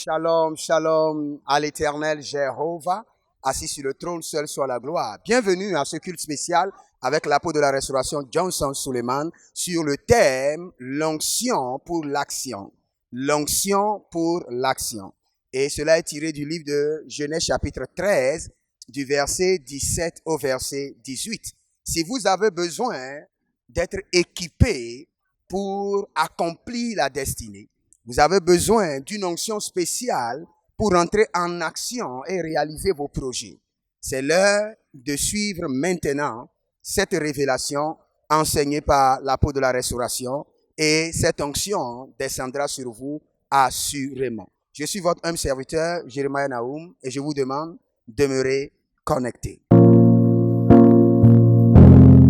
Shalom, shalom à l'Éternel Jéhovah, assis sur le trône, seul soit la gloire. Bienvenue à ce culte spécial avec l'apôtre de la restauration Johnson Suleiman sur le thème l'onction pour l'action. L'onction pour l'action. Et cela est tiré du livre de Genèse chapitre 13, du verset 17 au verset 18. Si vous avez besoin d'être équipé pour accomplir la destinée, vous avez besoin d'une onction spéciale pour entrer en action et réaliser vos projets. C'est l'heure de suivre maintenant cette révélation enseignée par l'apôtre de la restauration et cette onction descendra sur vous assurément. Je suis votre humble serviteur, Jérémie Naoum, et je vous demande de demeurer connecté.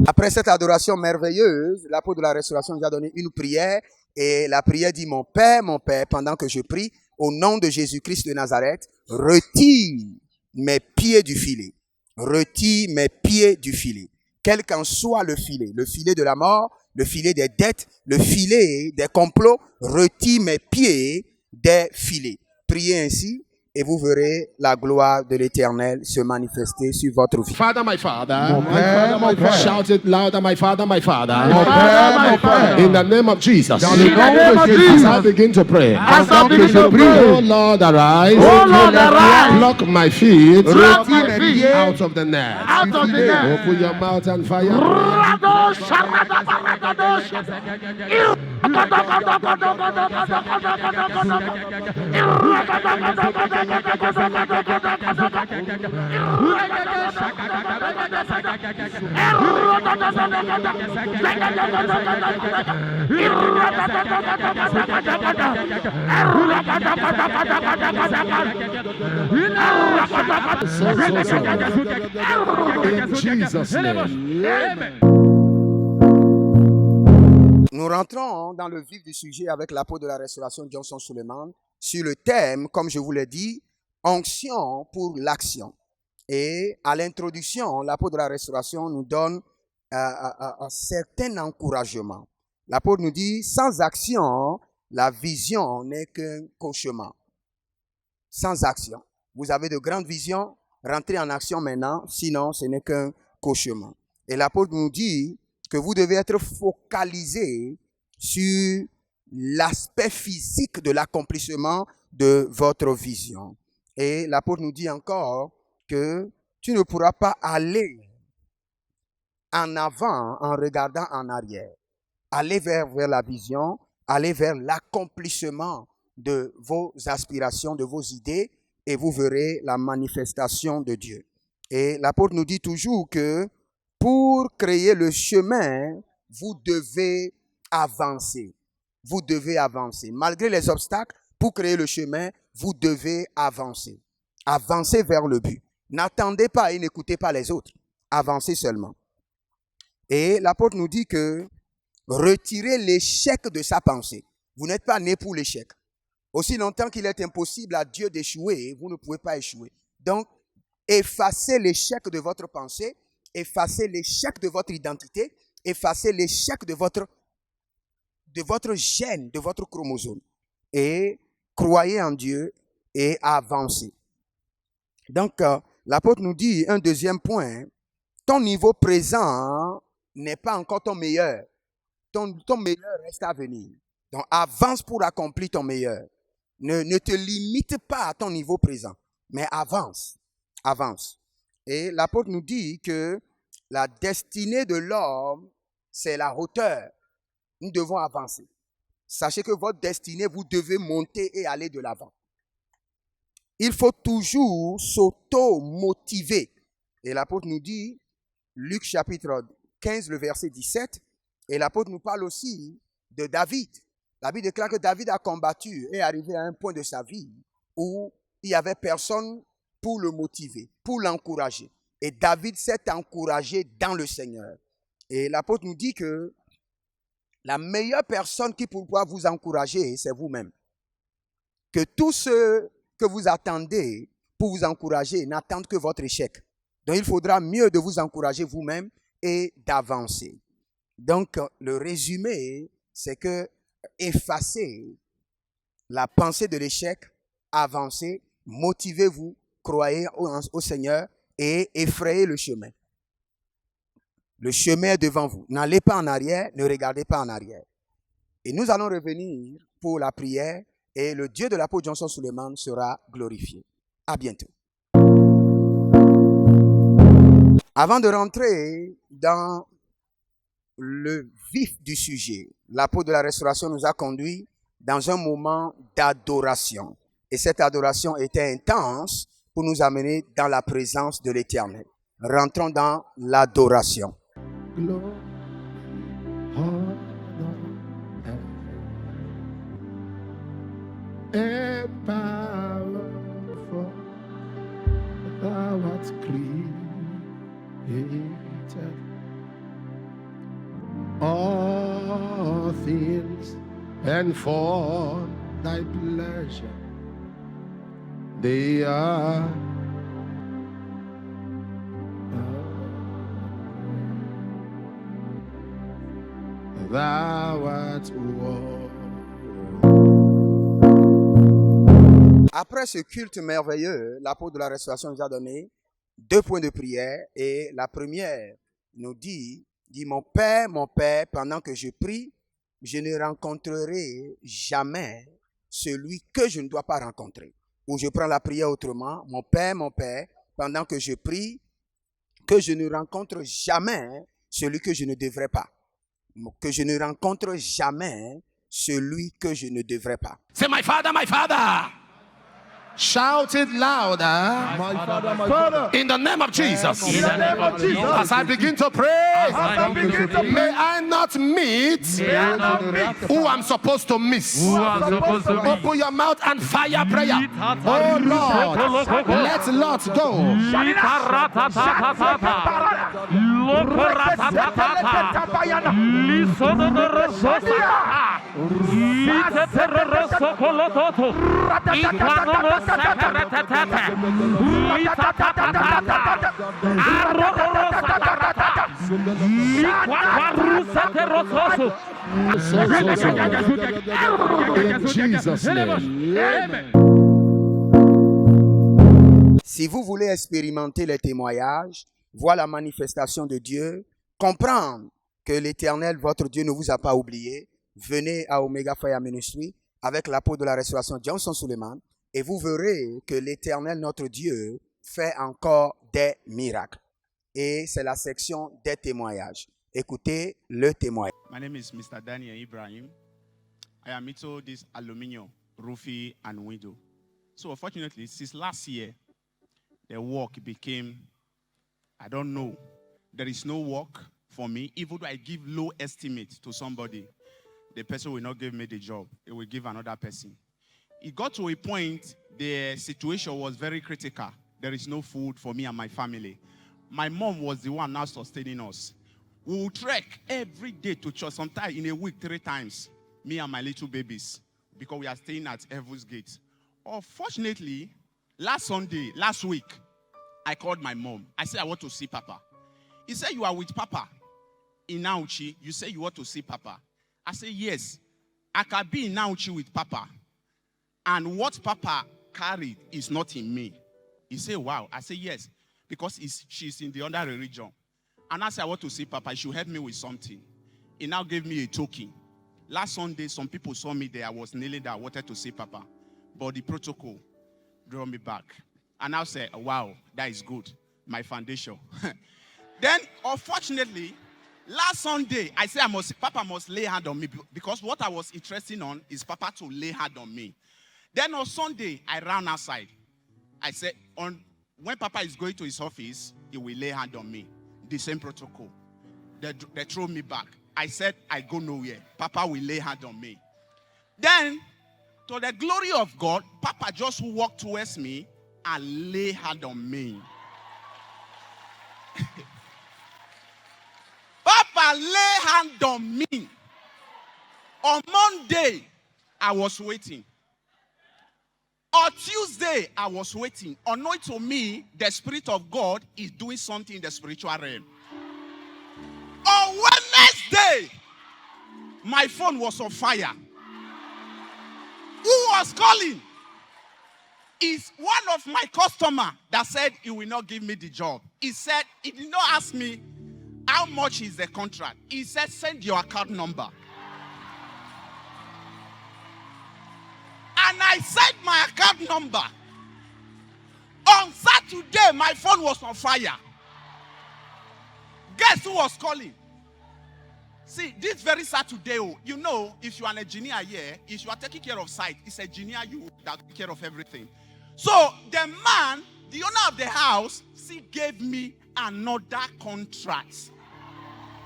Après cette adoration merveilleuse, l'apôtre de la restauration nous a donné une prière. Et la prière dit, mon Père, pendant que je prie, au nom de Jésus-Christ de Nazareth, retire mes pieds du filet. Retire mes pieds du filet. Quel qu'en soit le filet de la mort, le filet des dettes, le filet des complots, retire mes pieds des filets. Priez ainsi et vous verrez la gloire de l'Éternel se manifester sur votre vie. Father, my Father. Mon Père, mon Père. Shout it louder, my Father, my Father. Mon Père, mon Père. In the name of Jesus. Dans le nom de Jésus. As I begin to pray. As I begin to pray. Oh Lord, arise. Oh Lord, arise. Block my feet. Block my feet. Out of the net. Out of the net. Open your mouth and fire. In Jesus' name. Amen. Nous rentrons dans le vif du sujet avec l'apôtre de la restauration Johnson Suleiman sur le thème, comme je vous l'ai dit, onction pour l'action. Et à l'introduction, l'apôtre de la restauration nous donne un certain encouragement. L'apôtre nous dit, sans action, la vision n'est qu'un cauchemar. Sans action. Vous avez de grandes visions, rentrez en action maintenant, sinon ce n'est qu'un cauchemar. Et l'apôtre nous dit que vous devez être focalisé sur l'aspect physique de l'accomplissement de votre vision. Et l'apôtre nous dit encore que tu ne pourras pas aller en avant en regardant en arrière. Aller vers la vision, aller vers l'accomplissement de vos aspirations, de vos idées, et vous verrez la manifestation de Dieu. Et l'apôtre nous dit toujours que pour créer le chemin, vous devez avancer. Vous devez avancer. Malgré les obstacles, pour créer le chemin, vous devez avancer. Avancez vers le but. N'attendez pas et n'écoutez pas les autres. Avancez seulement. Et l'apôtre nous dit que retirez l'échec de sa pensée. Vous n'êtes pas né pour l'échec. Aussi longtemps qu'il est impossible à Dieu d'échouer, vous ne pouvez pas échouer. Donc, effacez l'échec de votre pensée, effacez l'échec de votre identité, effacez l'échec de votre gène, de votre chromosome. Et croyez en Dieu et avancez. Donc, l'apôtre nous dit un deuxième point, ton niveau présent n'est pas encore ton meilleur. Ton meilleur reste à venir. Donc, avance pour accomplir ton meilleur. Ne te limite pas à ton niveau présent, mais avance. Avance. Et l'apôtre nous dit que la destinée de l'homme, c'est la hauteur. Nous devons avancer. Sachez que votre destinée, vous devez monter et aller de l'avant. Il faut toujours s'auto-motiver. Et l'apôtre nous dit, Luc chapitre 15, le verset 17, et l'apôtre nous parle aussi de David. La Bible déclare que David a combattu et est arrivé à un point de sa vie où il n'y avait personne pour le motiver, pour l'encourager. Et David s'est encouragé dans le Seigneur. Et l'apôtre nous dit que la meilleure personne qui pourra vous encourager, c'est vous-même. Que tous ceux que vous attendez pour vous encourager n'attendent que votre échec. Donc il faudra mieux de vous encourager vous-même et d'avancer. Donc le résumé, c'est que effacer la pensée de l'échec avancez, motivez-vous, croyez au Seigneur et effrayez le chemin. Le chemin est devant vous. N'allez pas en arrière, ne regardez pas en arrière. Et nous allons revenir pour la prière et le Dieu de l'apôtre Johnson Suleiman sera glorifié. À bientôt. Avant de rentrer dans le vif du sujet, l'apôtre de la restauration nous a conduits dans un moment d'adoration. Et cette adoration était intense pour nous amener dans la présence de l'Éternel. Rentrons dans l'adoration. Glory, honor, and power, for thou art created all things, and for thy pleasure they are. Thou art worthy. Après ce culte merveilleux, l'apôtre de la restauration nous a donné 2 points de prière. Et la première nous dit mon Père, pendant que je prie, je ne rencontrerai jamais celui que je ne dois pas rencontrer. Ou je prends la prière autrement, mon Père, pendant que je prie, que je ne rencontre jamais celui que je ne devrais pas. Que je ne rencontre jamais celui que je ne devrais pas. Say, my father, my father. Shout it louder. My Father, In the name of Jesus. in the name of Jesus, As I begin to pray, as I begin to may pray, I not meet who I'm supposed to miss. Open your mouth and fire prayer. Oh Lord, let Lot go. In Jesus' name. Si vous voulez expérimenter les témoignages, voir la manifestation de Dieu, comprendre que l'Éternel, votre Dieu, ne vous a pas oublié, venez à Omega Fire Ministry avec l'apôtre de la restauration Johnson Suleiman et vous verrez que l'Éternel, notre Dieu, fait encore des miracles. Et c'est la section des témoignages. Écoutez le témoignage. My name is Mr. Daniel Ibrahim. I am into this aluminium, roofing, and window. So unfortunately, since last year, the work became, I don't know, there is no work for me. Even though I give low estimate to somebody, the person will not give me the job. It will give another person. It got to a point, the situation was very critical. There is no food for me and my family. My mom was the one now sustaining us. We will trek every day to church, sometimes in a week 3 times, me and my little babies, because we are staying at Heaven's Gate. Unfortunately, last week, I called my mom. I said, I want to see Papa. He said, you are with Papa in Nauchi. You say you want to see Papa. I said, yes. I can be in Nauchi with Papa. And what Papa carried is not in me. He said, wow. I said, yes. Because she's in the other religion. And I said, I want to see Papa. He should help me with something. He now gave me a token. Last Sunday, some people saw me there. I was kneeling there. I wanted to see Papa. But the protocol drew me back. And I said, wow, that is good. My foundation. Then, unfortunately, last Sunday, I said, Papa must lay hand on me. Because what I was interested on is Papa to lay hand on me. Then on Sunday, I ran outside. I said, when Papa is going to his office, he will lay hand on me. The same protocol. They throw me back. I said, I go nowhere. Papa will lay hand on me. Then, to the glory of God, Papa just walked towards me and lay hand on me. Papa lay hand on me. On Monday, I was waiting. On Tuesday, I was waiting. Unknown to me, the Spirit of God is doing something in the spiritual realm. On Wednesday, my phone was on fire. Who was calling? It's one of my customers that said he will not give me the job. He said, he did not ask me how much is the contract. He said, send your account number. And I sent my account number. On Saturday, my phone was on fire. Guess who was calling? See, this very Saturday, you know, if you are an engineer here, if you are taking care of site, it's a engineer you that take care of everything. So the man, the owner of the house, gave me another contract.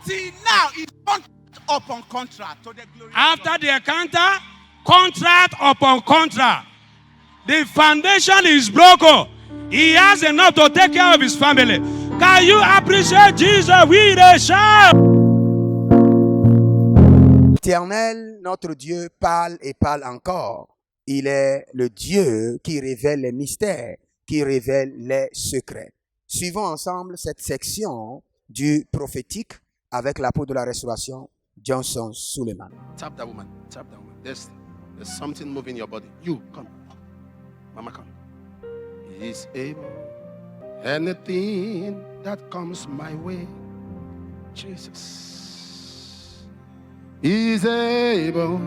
See, now it's contract upon contract. To the glory After the encounter, contract upon contract. The foundation is broken. He has enough to take care of his family. Can you appreciate Jesus with a shout? L'Éternel, notre Dieu, parle et parle encore. Il est le Dieu qui révèle les mystères, qui révèle les secrets. Suivons ensemble cette section du prophétique avec l'apôtre de la restauration, Johnson Suleiman. Tap that woman. Tap that woman. There's something moving in your body. You, come. Mama, come. He is able. Anything that comes my way, Jesus is able,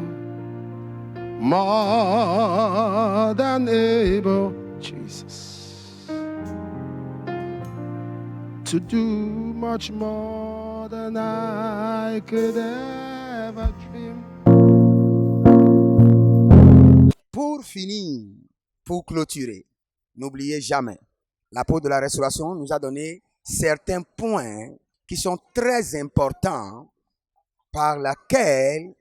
more than able, Jesus, to do much more than I could ever dream. Pour finir, pour clôturer, n'oubliez jamais, l'apôtre de la restauration nous a donné certains points qui sont très importants par lesquels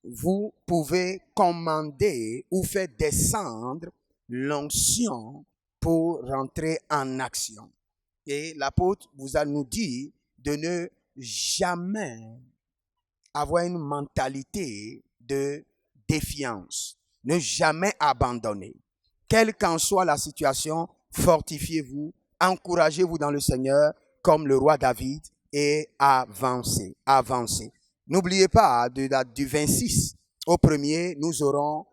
vous pouvez commander ou faire descendre l'onction pour rentrer en action. Et l'apôtre vous a nous dit de ne jamais avoir une mentalité de défiance, ne jamais abandonner. Quelle qu'en soit la situation, fortifiez-vous, encouragez-vous dans le Seigneur comme le roi David et avancez, avancez. N'oubliez pas, du 26 au 1er, nous aurons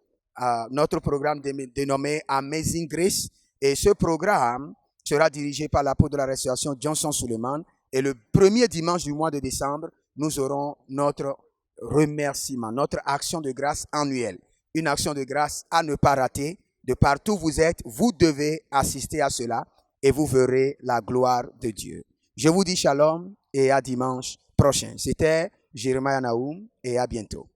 notre programme dénommé Amazing Grace. Et ce programme sera dirigé par l'apôtre de la restauration, Johnson Suleiman. Et le premier dimanche du mois de décembre, nous aurons notre remerciement, notre action de grâce annuelle. Une action de grâce à ne pas rater. De partout où vous êtes, vous devez assister à cela et vous verrez la gloire de Dieu. Je vous dis shalom et à dimanche prochain. C'était Jérémie Naoum et à bientôt.